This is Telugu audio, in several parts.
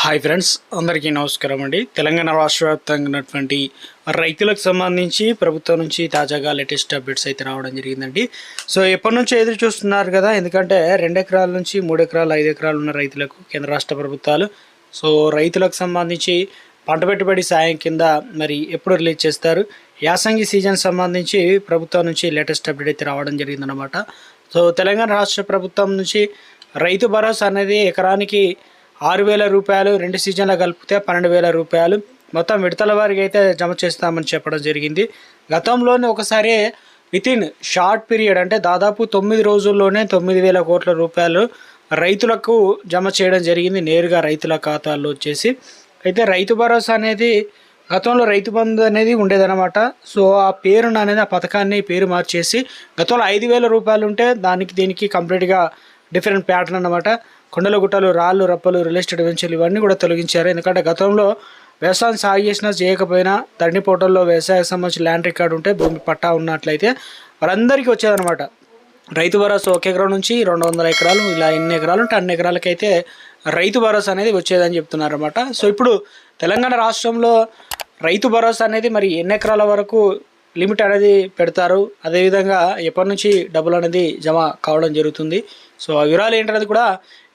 హాయ్ ఫ్రెండ్స్, అందరికీ నమస్కారం అండి. తెలంగాణ రాష్ట్ర వ్యాప్తంగా ఉన్నటువంటి రైతులకు సంబంధించి ప్రభుత్వం నుంచి తాజాగా లేటెస్ట్ అప్డేట్స్ అయితే రావడం జరిగిందండి. సో ఎప్పటి నుంచో ఎదురు చూస్తున్నారు కదా, ఎందుకంటే 2 ఎకరాల నుంచి 3 ఎకరాలు 5 ఎకరాలు ఉన్న రైతులకు కేంద్ర రాష్ట్ర ప్రభుత్వాలు సో రైతులకు సంబంధించి పంట పెట్టుబడి సాయం కింద మరి ఎప్పుడు రిలీజ్ చేస్తారు, యాసంగి సీజన్ సంబంధించి ప్రభుత్వం నుంచి లేటెస్ట్ అప్డేట్ అయితే రావడం జరిగిందనమాట. సో తెలంగాణ రాష్ట్ర ప్రభుత్వం నుంచి రైతు భరోసా అనేది ఎకరానికి 6,000 రూపాయలు, 2 సీజన్లు కలిపితే 12,000 రూపాయలు మొత్తం విడతల వారికి అయితే జమ చేస్తామని చెప్పడం జరిగింది. గతంలోనే ఒకసారి వితిన్ షార్ట్ పీరియడ్ అంటే దాదాపు 9 రోజుల్లోనే 9,000 కోట్ల రూపాయలు రైతులకు జమ చేయడం జరిగింది, నేరుగా రైతుల ఖాతాల్లో వచ్చేసి. అయితే రైతు భరోసా అనేది గతంలో రైతు బంధు అనేది ఉండేదన్నమాట. సో ఆ పేరును అనేది, ఆ పథకాన్ని పేరు మార్చేసి గతంలో 5,000 రూపాయలు ఉంటే దీనికి కంప్లీట్గా డిఫరెంట్ ప్యాటర్న్ అన్నమాట. కొండల గుట్టలు, రాళ్ళు, రప్పలు, రియల్ ఎస్టేట్ వెంచర్లు ఇవన్నీ కూడా తొలగించారు. ఎందుకంటే గతంలో వ్యవసాయం సాగు చేసినా చేయకపోయినా ధరణి పోర్టల్లో వ్యవసాయ సంబంధించి ల్యాండ్ రికార్డు ఉంటే, భూమి పట్టా ఉన్నట్లయితే వాళ్ళందరికీ వచ్చేదన్నమాట. రైతు భరోసా 1 ఎకరం నుంచి 200 ఎకరాలు, ఇలా ఎన్ని ఎకరాలు ఉంటే అన్ని ఎకరాలకైతే రైతు భరోసా అనేది వచ్చేదని చెప్తున్నారు అనమాట. సో ఇప్పుడు తెలంగాణ రాష్ట్రంలో రైతు భరోసా అనేది మరి ఎన్ని ఎకరాల వరకు లిమిట్ అనేది పెడతారు, అదేవిధంగా ఎప్పటి నుంచి డబ్బులు అనేది జమ కావడం జరుగుతుంది, సో ఆ వివరాలు ఏంటనేది కూడా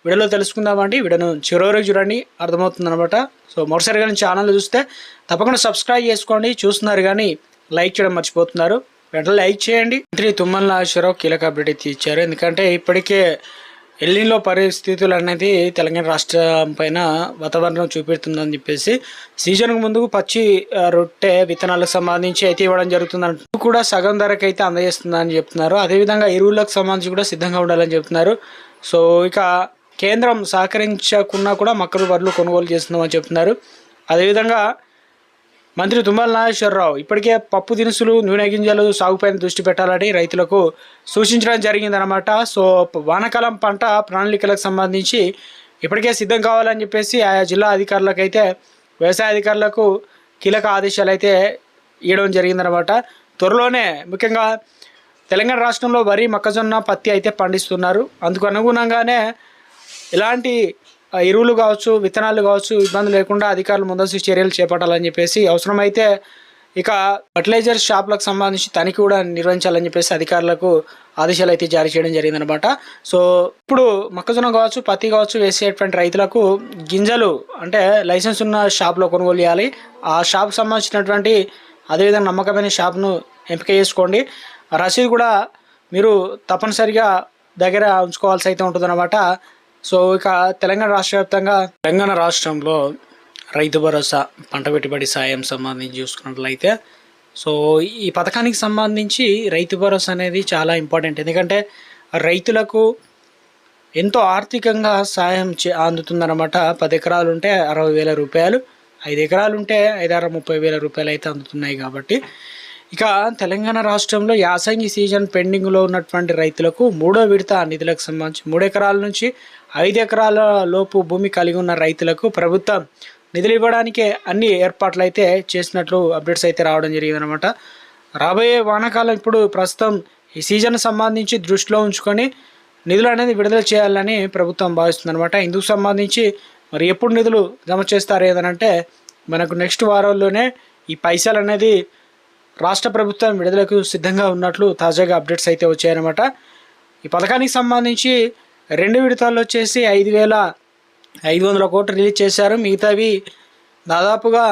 వీడియోలో తెలుసుకుందామండి. వీడియోను చివరి వరకు చూడండి, అర్థమవుతుంది అనమాట. సో మొదటిసారి కానీ ఛానల్ చూస్తే తప్పకుండా సబ్స్క్రైబ్ చేసుకోండి. చూస్తున్నారు కానీ లైక్ చేయడం మర్చిపోతున్నారు, వెంటనే లైక్ చేయండి. మంత్రి తుమ్మల నాగేశ్వరరావు కీలక అప్డేట్ అయితే ఇచ్చారు. ఎందుకంటే ఇప్పటికే ఎల్నినో పరిస్థితులు అనేది తెలంగాణ రాష్ట్రం పైన వాతావరణం చూపెడుతుందని చెప్పేసి సీజన్కు ముందుకు పచ్చి రొట్టె విత్తనాలకు సంబంధించి అయితే ఇవ్వడం జరుగుతుందంటూ కూడా సగం ధరకు అయితే అందజేస్తుందని చెప్తున్నారు. అదేవిధంగా ఎరువులకు సంబంధించి కూడా సిద్ధంగా ఉండాలని చెప్తున్నారు. సో ఇక కేంద్రం సహకరించకున్నా కూడా మొక్కలు బర్రెలు కొనుగోలు చేస్తుందని చెప్తున్నారు. అదేవిధంగా మంత్రి తుమ్మల నాగేశ్వరరావు ఇప్పటికే పప్పు దినుసులు, నూనె గింజలు సాగుపైన దృష్టి పెట్టాలని రైతులకు సూచించడం జరిగిందనమాట. సో వానాకాలం పంట ప్రణాళికలకు సంబంధించి ఇప్పటికే సిద్ధం కావాలని చెప్పేసి ఆయా జిల్లా అధికారులకైతే, వ్యవసాయ అధికారులకు కీలక ఆదేశాలు అయితే ఇవ్వడం జరిగిందనమాట. త్వరలోనే ముఖ్యంగా తెలంగాణ రాష్ట్రంలో వరి, మొక్కజొన్న, పత్తి అయితే పండిస్తున్నారు. అందుకు అనుగుణంగానే ఇలాంటి ఎరువులు కావచ్చు, విత్తనాలు కావచ్చు ఇబ్బంది లేకుండా అధికారులు ముందస్తు చర్యలు చేపట్టాలని చెప్పేసి, అవసరమైతే ఇక ఫర్టిలైజర్ షాపులకు సంబంధించి తనిఖీ కూడా నిర్వహించాలని చెప్పేసి అధికారులకు ఆదేశాలు అయితే జారీ చేయడం జరిగిందనమాట. సో ఇప్పుడు మొక్కజొన్న కావచ్చు, పత్తి కావచ్చు వేసేటువంటి రైతులకు గింజలు అంటే లైసెన్స్ ఉన్న షాప్లో కొనుగోలు చేయాలి. ఆ షాప్కి సంబంధించినటువంటి అదేవిధంగా నమ్మకమైన షాప్ను ఎంపిక చేసుకోండి. రసీదు కూడా మీరు తప్పనిసరిగా దగ్గర ఉంచుకోవాల్సి అయితే ఉంటుందన్నమాట. సో ఇక తెలంగాణ రాష్ట్ర వ్యాప్తంగా తెలంగాణ రాష్ట్రంలో రైతు భరోసా పంట పెట్టుబడి సాయం సంబంధించి చూసుకున్నట్లయితే, సో ఈ పథకానికి సంబంధించి రైతు భరోసా అనేది చాలా ఇంపార్టెంట్. ఎందుకంటే రైతులకు ఎంతో ఆర్థికంగా సాయం అందుతుందన్నమాట. 10 ఎకరాలు ఉంటే 60,000 రూపాయలు, 5 ఎకరాలు ఉంటే 30,000 రూపాయలు అయితే అందుతున్నాయి. కాబట్టి ఇక తెలంగాణ రాష్ట్రంలో యాసంగి సీజన్ పెండింగ్లో ఉన్నటువంటి రైతులకు 3వ విడత నిధులకు సంబంధించి 3 ఎకరాల నుంచి 5 ఎకరాల లోపు భూమి కలిగి ఉన్న రైతులకు ప్రభుత్వం నిధులు ఇవ్వడానికి అన్ని ఏర్పాట్లు అయితే చేసినట్లు అప్డేట్స్ అయితే రావడం జరిగిందనమాట. రాబోయే వానాకాలం ఇప్పుడు ప్రస్తుతం ఈ సీజన్ సంబంధించి దృష్టిలో ఉంచుకొని నిధులు అనేది విడుదల చేయాలని ప్రభుత్వం భావిస్తుందన్నమాట. ఇందుకు సంబంధించి మరి ఎప్పుడు నిధులు జమ చేస్తారు ఏదనంటే, మనకు నెక్స్ట్ వారంలోనే ఈ పైసలు అనేది రాష్ట్ర ప్రభుత్వం విడుదలకు సిద్ధంగా ఉన్నట్లు తాజాగా అప్డేట్స్ అయితే వచ్చాయన్నమాట. ఈ పథకానికి సంబంధించి 2 విడతల్లో వచ్చేసి 5,500 కోట్లు రిలీజ్ చేశారు. మిగతావి దాదాపుగా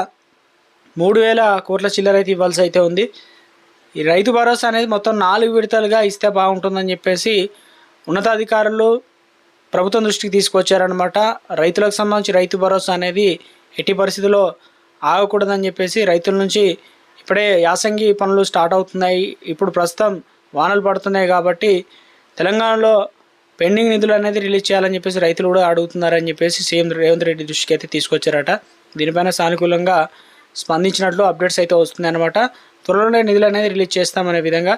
3,000 కోట్ల చిల్లర అయితే ఇవ్వాల్సి అయితే ఉంది. ఈ రైతు భరోసా అనేది మొత్తం 4 విడతలుగా ఇస్తే బాగుంటుందని చెప్పేసి ఉన్నతాధికారులు ప్రభుత్వం దృష్టికి తీసుకొచ్చారనమాట. రైతులకు సంబంధించి రైతు భరోసా అనేది ఎట్టి పరిస్థితుల్లో ఆగకూడదని చెప్పేసి రైతుల నుంచి ఇప్పుడే యాసంగి పనులు స్టార్ట్ అవుతున్నాయి. ఇప్పుడు ప్రస్తుతం వానలు పడుతున్నాయి కాబట్టి తెలంగాణలో పెండింగ్ నిధులు అనేది రిలీజ్ చేయాలని చెప్పేసి రైతులు కూడా అడుగుతున్నారని చెప్పేసి సీఎం రేవంత్ రెడ్డి దృష్టికి అయితే తీసుకొచ్చారట. దీనిపైన సానుకూలంగా స్పందించినట్లు అప్డేట్స్ అయితే వస్తున్నాయి అనమాట. త్వరలోనే నిధులు అనేది రిలీజ్ చేస్తామనే విధంగా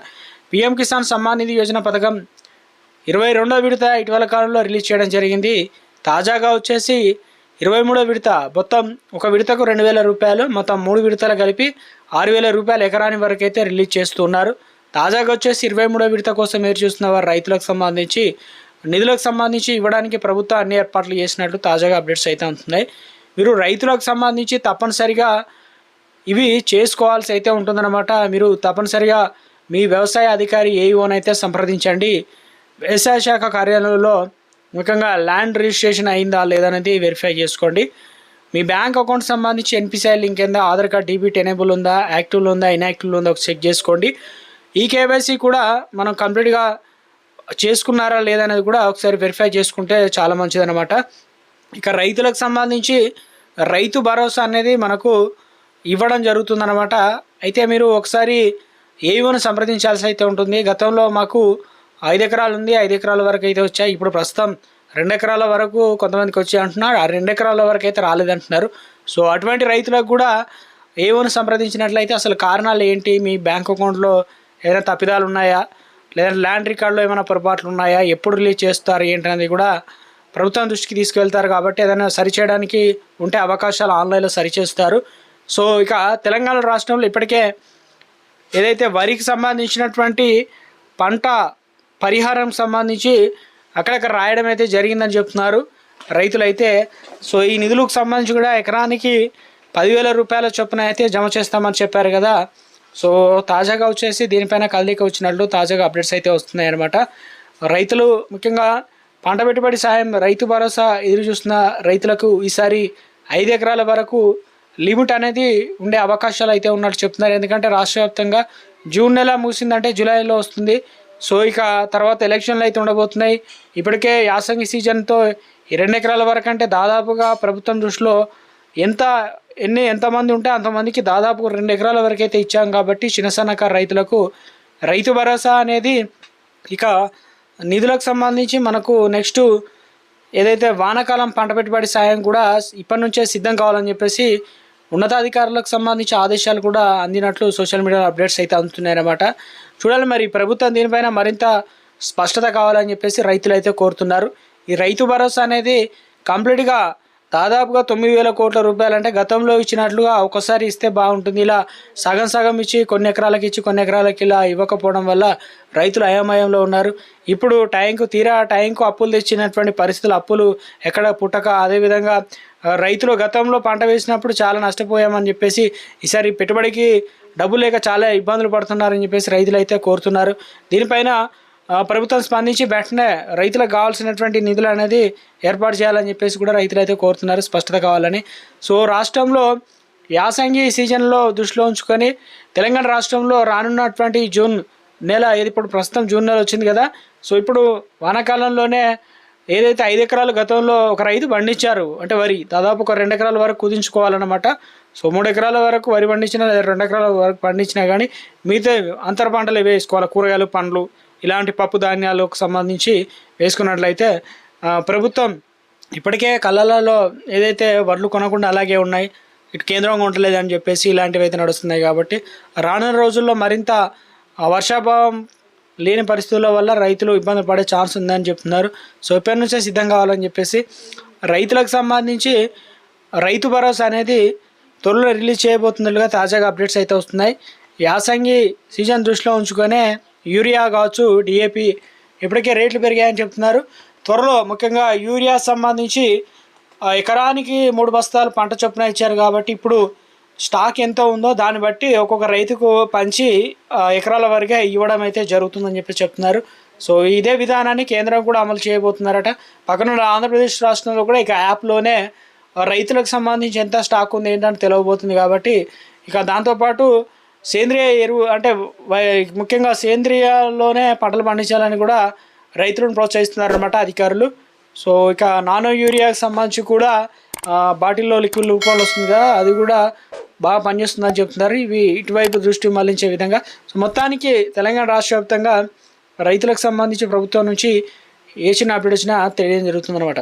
పీఎం కిసాన్ సమ్మాన్ నిధి యోజన పథకం 22వ విడత ఇటీవల కాలంలో రిలీజ్ చేయడం జరిగింది. తాజాగా వచ్చేసి 23వ విడత మొత్తం ఒక విడతకు 2,000 రూపాయలు, మొత్తం 3 విడతలు కలిపి 6,000 రూపాయలు ఎకరాని వరకు అయితే రిలీజ్ చేస్తున్నారు. తాజాగా వచ్చేసి 23వ విడత కోసం ఎదురు చూస్తున్న వారు రైతులకు సంబంధించి నిధులకు సంబంధించి ఇవ్వడానికి ప్రభుత్వం అన్ని ఏర్పాట్లు చేసినట్లు తాజాగా అప్డేట్స్ అయితే ఉంటున్నాయి. మీరు రైతులకు సంబంధించి తప్పనిసరిగా ఇవి చేసుకోవాల్సి అయితే ఉంటుందన్నమాట. మీరు తప్పనిసరిగా మీ వ్యవసాయ అధికారి ఏఈఓనైతే సంప్రదించండి. వ్యవసాయ శాఖ కార్యాలయంలో ముఖ్యంగా ల్యాండ్ రిజిస్ట్రేషన్ అయిందా లేదనేది వెరిఫై చేసుకోండి. మీ బ్యాంక్ అకౌంట్ సంబంధించి ఎన్పిసిఐ లింక్ ఉందా, ఆధార్ కార్డ్ డీబీటీ ఎనేబుల్ ఉందా, యాక్టివ్లో ఉందా, ఇన్యాక్టివ్లో ఉందా చెక్ చేసుకోండి. ఈ కేవైసీ కూడా మనం కంప్లీట్గా చేసుకున్నారా లేదనేది కూడా ఒకసారి వెరిఫై చేసుకుంటే చాలా మంచిదన్నమాట. ఇక రైతులకు సంబంధించి రైతు భరోసా అనేది మనకు ఇవ్వడం జరుగుతుందన్నమాట. అయితే మీరు ఒకసారి ఏఈఓను సంప్రదించాల్సి అయితే ఉంటుంది. గతంలో మాకు 5 ఎకరాలు ఉంది, 5 ఎకరాల వరకు అయితే వచ్చాయి. ఇప్పుడు ప్రస్తుతం 2 ఎకరాల వరకు కొంతమందికి వచ్చి అంటున్నారు, ఆ 2 ఎకరాల వరకు అయితే రాలేదంటున్నారు. సో అటువంటి రైతులకు కూడా ఏఈఓను సంప్రదించినట్లయితే అసలు కారణాలు ఏంటి, మీ బ్యాంక్ అకౌంట్లో ఏదైనా తప్పిదాలు ఉన్నాయా, లేదా ల్యాండ్ రికార్డులో ఏమైనా పొరపాట్లు ఉన్నాయా, ఎప్పుడు రిలీజ్ చేస్తారు ఏంటనేది కూడా ప్రభుత్వం దృష్టికి తీసుకెళ్తారు. కాబట్టి ఏదైనా సరిచేయడానికి ఉంటే అవకాశాలు ఆన్లైన్లో సరిచేస్తారు. సో ఇక తెలంగాణ రాష్ట్రంలో ఇప్పటికే ఏదైతే వరికి సంబంధించినటువంటి పంట పరిహారం సంబంధించి అక్కడక్కడ రాయడం అయితే జరిగిందని చెప్తున్నారు రైతులైతే. సో ఈ నిధులకు సంబంధించి కూడా ఎకరానికి 10,000 రూపాయల చొప్పున అయితే జమ చేస్తామని చెప్పారు కదా. సో తాజాగా వచ్చేసి దీనిపైన కదలిక వచ్చినట్లు తాజాగా అప్డేట్స్ అయితే వస్తున్నాయి అన్నమాట. రైతులు ముఖ్యంగా పంట పెట్టుబడి సాయం రైతు భరోసా ఎదురు చూస్తున్న రైతులకు ఈసారి 5 ఎకరాల వరకు లిమిట్ అనేది ఉండే అవకాశాలు అయితే ఉన్నట్టు చెప్తున్నారు. ఎందుకంటే రాష్ట్ర వ్యాప్తంగా జూన్ నెల ముగిసిందంటే జూలైలో వస్తుంది. సో ఇక తర్వాత ఎలక్షన్లు అయితే ఉండబోతున్నాయి. ఇప్పటికే యాసంగి సీజన్తో 2 ఎకరాల వరకు అంటే దాదాపుగా ప్రభుత్వం దృష్టిలో ఎంతమంది ఉంటే అంతమందికి దాదాపు 2 ఎకరాల వరకు అయితే ఇచ్చాం. కాబట్టి చిన్న సన్నకారు రైతులకు రైతు భరోసా అనేది ఇక నిధులకు సంబంధించి మనకు నెక్స్ట్ ఏదైతే వానాకాలం పంట పెట్టుబడి సాయం కూడా ఇప్పటి నుంచే సిద్ధం కావాలని చెప్పేసి ఉన్నతాధికారులకు సంబంధించి ఆదేశాలు కూడా అందినట్లు సోషల్ మీడియాలో అప్డేట్స్ అయితే అందుతున్నాయన్నమాట. చూడాలి మరి ప్రభుత్వం దీనిపైన మరింత స్పష్టత కావాలని చెప్పేసి రైతులు అయితే కోరుతున్నారు. ఈ రైతు భరోసా అనేది కంప్లీట్గా దాదాపుగా 9,000 కోట్ల రూపాయలు అంటే గతంలో ఇచ్చినట్లుగా ఒకసారి ఇస్తే బాగుంటుంది. ఇలా సగం సగం ఇచ్చి కొన్ని ఎకరాలకు ఇచ్చి కొన్ని ఎకరాలకి ఇలా ఇవ్వకపోవడం వల్ల రైతులు అయోమయంలో ఉన్నారు. ఇప్పుడు టైంకు అప్పులు తెచ్చినటువంటి పరిస్థితులు, అప్పులు ఎక్కడ పుట్టక, అదేవిధంగా రైతులు గతంలో పంట వేసినప్పుడు చాలా నష్టపోయామని చెప్పేసి ఈసారి పెట్టుబడికి డబ్బు లేక చాలా ఇబ్బందులు పడుతున్నారని చెప్పేసి రైతులు అయితే కోరుతున్నారు. దీనిపైన ప్రభుత్వం స్పందించి వెంటనే రైతులకు కావాల్సినటువంటి నిధులు అనేది ఏర్పాటు చేయాలని చెప్పేసి కూడా రైతులు అయితే కోరుతున్నారు, స్పష్టత కావాలని. సో రాష్ట్రంలో యాసంగి సీజన్లో దృష్టిలో ఉంచుకొని తెలంగాణ రాష్ట్రంలో రానున్నటువంటి జూన్ నెల, ఇప్పుడు ప్రస్తుతం జూన్ నెల వచ్చింది కదా. సో ఇప్పుడు వానాకాలంలోనే ఏదైతే 5 ఎకరాలు గతంలో ఒక రైతు పండించారు అంటే వరి, దాదాపు ఒక 2 ఎకరాల వరకు కుదించుకోవాలన్నమాట. సో 3 ఎకరాల వరకు వరి పండించినా లేదా 2 ఎకరాల వరకు పండించినా కానీ మిగతా అంతర పంటలు వేసుకోవాలి. కూరగాయలు, పండ్లు, ఇలాంటి పప్పు ధాన్యాలకు సంబంధించి వేసుకున్నట్లయితే ప్రభుత్వం ఇప్పటికే కళ్ళలలో ఏదైతే వడ్లు కొనకుండా అలాగే ఉన్నాయి, ఇటు కేంద్రంగా ఉండలేదు అని చెప్పేసి ఇలాంటివి అయితే నడుస్తున్నాయి. కాబట్టి రానున్న రోజుల్లో మరింత వర్షాభావం లేని పరిస్థితుల వల్ల రైతులు ఇబ్బంది పడే ఛాన్స్ ఉందని చెప్తున్నారు. సో ఇప్పటి నుంచే సిద్ధం కావాలని చెప్పేసి రైతులకు సంబంధించి రైతు భరోసా అనేది త్వరలో రిలీజ్ చేయబోతున్నట్లుగా తాజాగా అప్డేట్స్ అయితే వస్తున్నాయి. యాసంగి సీజన్ దృష్టిలో ఉంచుకొనే యూరియా కావచ్చు, డిఏపి ఇప్పటికే రేట్లు పెరిగాయని చెప్తున్నారు. త్వరలో ముఖ్యంగా యూరియా సంబంధించి ఎకరానికి 3 బస్తాలు పంట చొప్పున ఇచ్చారు. కాబట్టి ఇప్పుడు స్టాక్ ఎంత ఉందో దాన్ని బట్టి ఒక్కొక్క రైతుకు పంచి ఎకరాల వరకే ఇవ్వడం అయితే జరుగుతుందని చెప్పి చెప్తున్నారు. సో ఇదే విధానాన్ని కేంద్రం కూడా అమలు చేయబోతున్నారట. పక్కన ఆంధ్రప్రదేశ్ రాష్ట్రంలో కూడా ఇక యాప్లోనే రైతులకు సంబంధించి ఎంత స్టాక్ ఉంది ఏంటంటే తెలియబోతుంది. కాబట్టి ఇక దాంతోపాటు సేంద్రియ ఎరువు అంటే ముఖ్యంగా సేంద్రియాలోనే పంటలు పండించాలని కూడా రైతులను ప్రోత్సహిస్తున్నారన్నమాట అధికారులు. సో ఇక నానో యూరియాకి సంబంధించి కూడా బాటిల్లో లిక్విడ్ రూపంలో వస్తుంది కదా, అది కూడా బాగా పనిచేస్తుందని చెప్తున్నారు. ఇవి ఇటువైపు దృష్టి మళ్లించే విధంగా. సో మొత్తానికి తెలంగాణ రాష్ట్ర వ్యాప్తంగా రైతులకు సంబంధించి ప్రభుత్వం నుంచి ఏ చిన్న అప్డేట్ వచ్చినా తెలియడం జరుగుతుందన్నమాట.